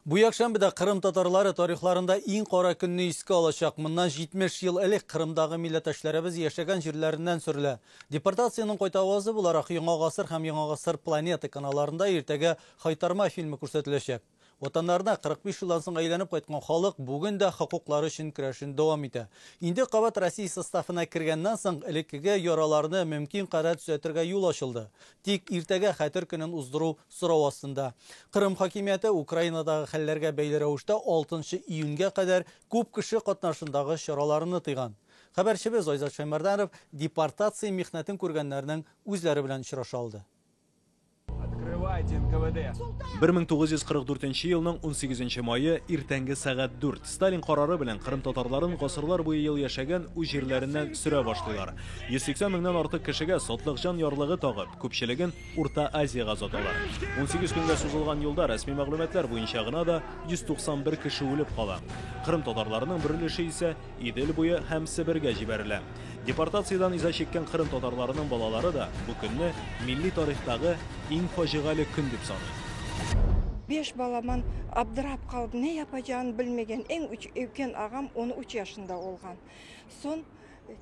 Bu якшәмбедә Кырым татарлары тарихларында иң кара көнне искә алачак. Моннан 70 ел элек Кырымдагы милләттәшләребез яшәгән җирләреннән сөрелә. Депортацияның кайтавазы буларак Яңа гасыр һәм Яңа гасыр планета каналларында иртәгә Кайтарма фильмы күрсәтеләчәк. Ватаннарына 45 елдан соң әйләнеп кайткан халык бүген дә хокуклары өчен көрәшен дәвам итә. Инде кабат Россия составына кергәннән соң элеккегә яраларны мөмкин кадәр төзәтергә юл ачылды. Тик иртәгә хәтер көнен уздыру сорау астында. Кырым хакимияте Украинадагы хәлләргә бәйле рәвештә 6 июньгә кадәр күп кеше катнашындагы чараларны тыйган. Хәбәрчебез Айзат Шаймарданов депортация михнәтен күргәннәрнең үзләре белән очраша алды. 1944 елның 18 майы иртәнге сәгать 4. Сталин карары белән Кырым татарларын гасырлар буе ел яшәгән үз җирләреннән сөрә башлыйлар. 180 меңнән артык кешегә сотлык җан ярлыгы тагып, күпчелеген Урта Азиягә озаталар. 18 көнгә сузылган юлда рәсми мәгълүматлар буенча гына да 191 кеше үлеп кала. Кырым татарларының бер өлеше исә Идел буе һәм Себергә җибәрелә. Депортациядан иза чеккән Кырым татарларының балалары да бу көнне милли тарихтагы иң фаҗигале көн дип саный. 5 баламан абдырап қалды, не yapacağını bilmegen en үлкен ағам 13 yaşında olgan. Son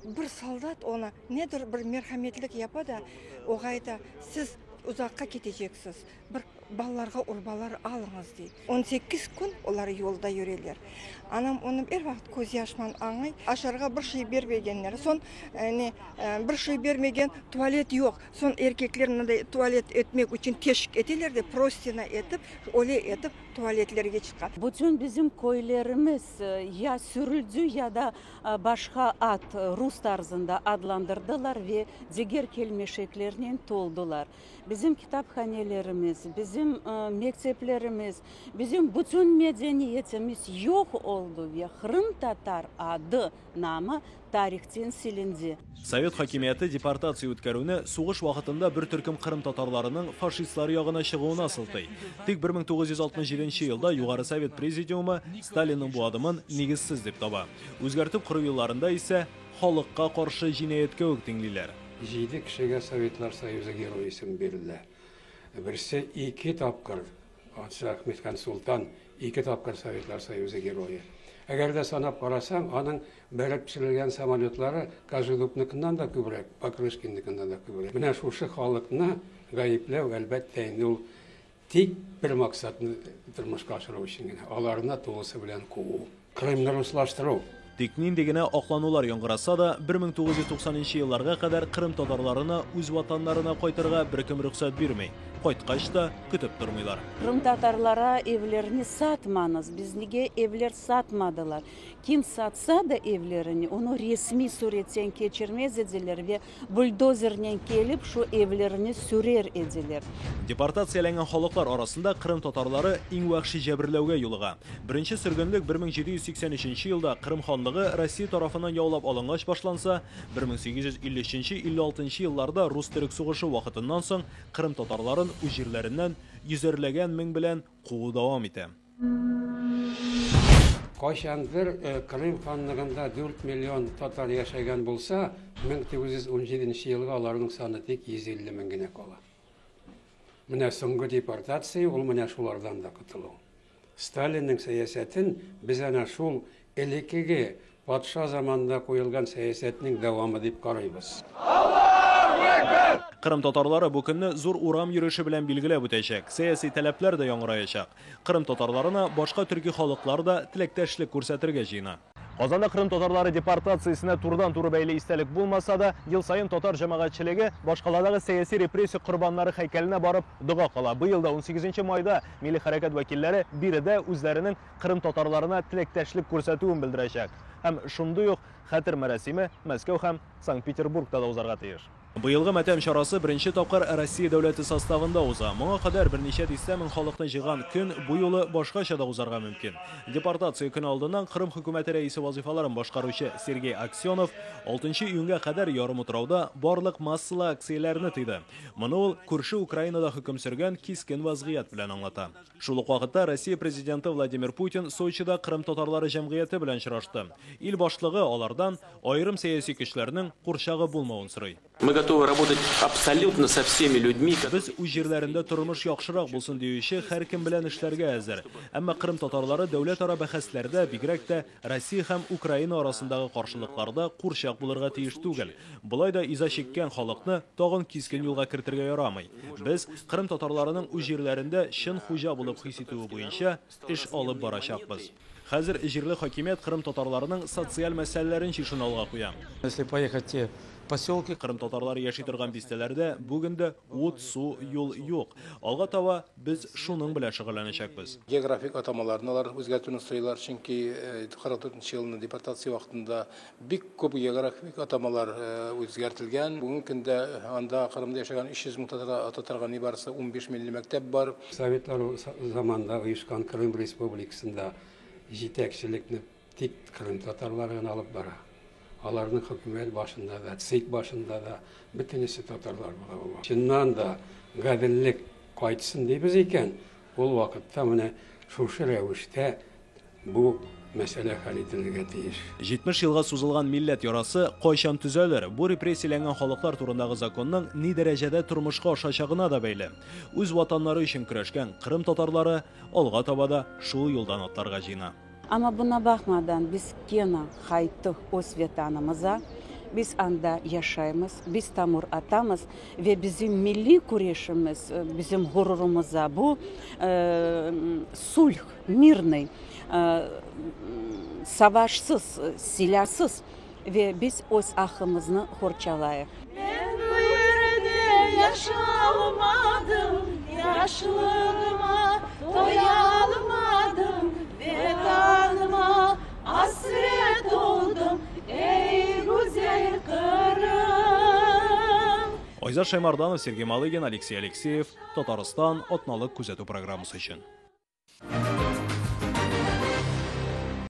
bir солдат ona nedir bir merhametlik yapada, oğayda siz uzakka keteceksiniz. Bir ballarga urbalar alыңыз deydi. 18 gün onlar yolda yürürler. Anam onu bir vaxt көз yaşman аңай, aşarıga bir şey bermegenler. Son bir şey bermegen tuvalet yok. Son erkekler tuvalet etmek için teşvik etiler de prostina etip, öyle etip tuvaletlerge çıkar. Bütün bizim köylerimiz ya sürüldü ya da başka ad Rus tarzında adlandırdılar ve diğer kelmeşeklerinin toldular. Bizim kitaphanelerimiz, bizim mekteplerimiz, bizim bütün medeniyetimiz yok oldu ve Kırım Tatar adı namı tarihten silindi. Совет хакимияте депортация үткәрүне сугыш вакытында бер төркем Кырым татарларының фашистлар ягына чыгуына сылтый. Тик 1967 елда Югары Совет президиумы Сталинның бу адымын нигезсез дип таба. Үзгәртеп кыру елларында исә халыкка каршы җинаяткә үк тиңлиләр. 7 кешегә Советлар Союзы герой исем бирелде. Берсе 2 тапкыр Ахмет хан Султан 2 тапкыр Советлар Союзы геройы. Әгәр дә санап карасаң, аның бәреп пешерелгән самолетлары Кожедубныкыннан да күбрәк, Покрышкинныкыннан да күбрәк. Менә шушы халыкны гаепләү әлбәттә инде тик бер максатны тормышка ашыру өчен генә, аларны тулысы белән куу, Кырымны руслаштыру. Тик нинди генә акланулар яңгыраса да 1990 елларга кадәр Кырым татарларына үз ватаннарына кайтырга беркем рөхсәт бирмәй. Кайткач та көтеп тормыйлар. Kırım Tatarlara evlerini satmanız. Biz niye evler satmadılar? Kim satsa da evlerini onu resmi suretten geçirmez edilir ve buldozerle gelip şu evlerini sürer edilir. Депортацияланган халыклар арасында Кырым татарлары иң вахши җәберләүгә юлыга. Беренче сөргенлек 1783 елда Кырым ханлыгы Россия тарафыннан яулап алынгач башланса, 1853-56 елларда рус-төрек сугышы вакытыннан соң Кырым татарларын үз җирләреннән йөзәрләгән мең белән куу дәвам итә. Кайчандыр Кырым ханлыгында 4 миллион татар яшәгән булса, 1917 елга аларның саны тик 150 мең генә кала. Менә соңгы депортация ул менә шулардан да котылу. Сталинның сәясәтен без әнә шул элеккеге патша заманында куелган сәясәтнең дәвамы дип карыйбыз. Кырым татарлары бу көнне зур урам йөреше белән билгеләп үтәчәк. Сәяси таләпләр дә яңгыраячак. Кырым татарларына башка төрки халыклар да теләктәшлек күрсәтергә җыена. Казанда Кырым татарлары депортациясенә турыдан-туры бәйле истәлек булмаса да, ел сайын татар җәмәгатьчелеге башкаладагы сәяси репрессия корбаннары һәйкәленә барып дуга кыла. Бу елда 18 майда милли хәрәкәт вәкилләре биредә үзләренең Кырым татарларына теләктәшлек күрсәтүен белдерәчәк. Һәм шундый ук хәтер мәрәсиме Мәскәү һәм Санкт-Петербургта да узарга тиеш. Быелгы матәм чарасы беренче тапкыр Россия дәүләте составында уза. Моңа кадәр берничә дистә мең халыкны җыйган көн бу юлы башкача да узарга мөмкин. Депортация көне алдыннан Кырым хөкүмәте рәисе вазифаларын башкаручы Сергей Аксенов 6 июньгә кадәр ярым утрауда барлык массалы акцияләрне тыйды. Моны ул күрше Украинада хөкем сөргән кискен вазгыять белән аңлата. Шул ук вакытта Россия президенты Владимир Путин Сочида Кырым татарлары җәмгыяте белән очрашты. Ил башлыгы алардан аерым сәяси көчләрнең курчагы булмавын сорый. Мы готовы работать абсолютно со всеми людьми. Biz u җирләрендә тормыш яхшырак булсын диюче һәркем белән эшләргә әзер. Әмма Кырым татарлары дәүләт-ара бәхәсләрдә, бигрәк тә Россия һәм Украина арасындагы каршылыкларда курчак булырга тиеш түгел. Болай да иза чеккән халыкны тагын кискен юлга кертергә ярамый. Без Кырым татарларының у җирләрендә чын хуҗа булып хис итүе буенча эш алып барачакбыз. Хәзер җирле хакимият Кырым татарларының социаль мәсьәләләрен чишен алга куя. Если поехать в поселки, Кырым татарлары яши торган бистәләрдә бүген дә ут, су, юл юк. Алга таба без шуның белән шөгыльләнәчәкбез. Географик атамаларны алар үзгәртүне сыйлар, чөнки 44 елның депортация вакытында бик күп географик атамалар үзгәртелгән. Бүген көндә анда Кырымда яшәгән 300 мең татарга нибарысы 15 милли мәктәп бар. Советлар заманында оешкан Кырым Республикасында җитәкчелекне тик Кырым татарлары гына алып бара. Аларның хөкүмәт башында да, ЦИК башында да бөтенесе татарлар була. Чыннан да гаделлек кайтсын дибез икән, ул вакытта менә шушы рәвештә бу мәсьәлә хәл ителергә тиеш. 70 елга сузылган милләт ярасы кайчан төзәлер? Бу репрессияләнгән халыклар турындагы законның ни дәрәҗәдә тормышка ашачагына да бәйле. Үз ватаннары өчен көрәшкән Кырым татарлары алга таба да шул юлдан атларга җыена. Ama buna bakmadan biz gene kaytık öz vatanımıza, biz anda yaşayımız, biz tamur atamız ve bizim milli kureyşimiz, bizim gururumuza bu sulh, mirный, savaşsız, silahsız ve biz öz ahımızı horçalayıq. Ben bu yerde yaşamadım, yaşlılığıma doyalmadım. Vetanıma hasret oldum ey güzel Kırım. Айзар Шаймарданов, Сергей Малыгин, Алексей Алексеев, Татарстан, Атналык күзәтү программасы өчен.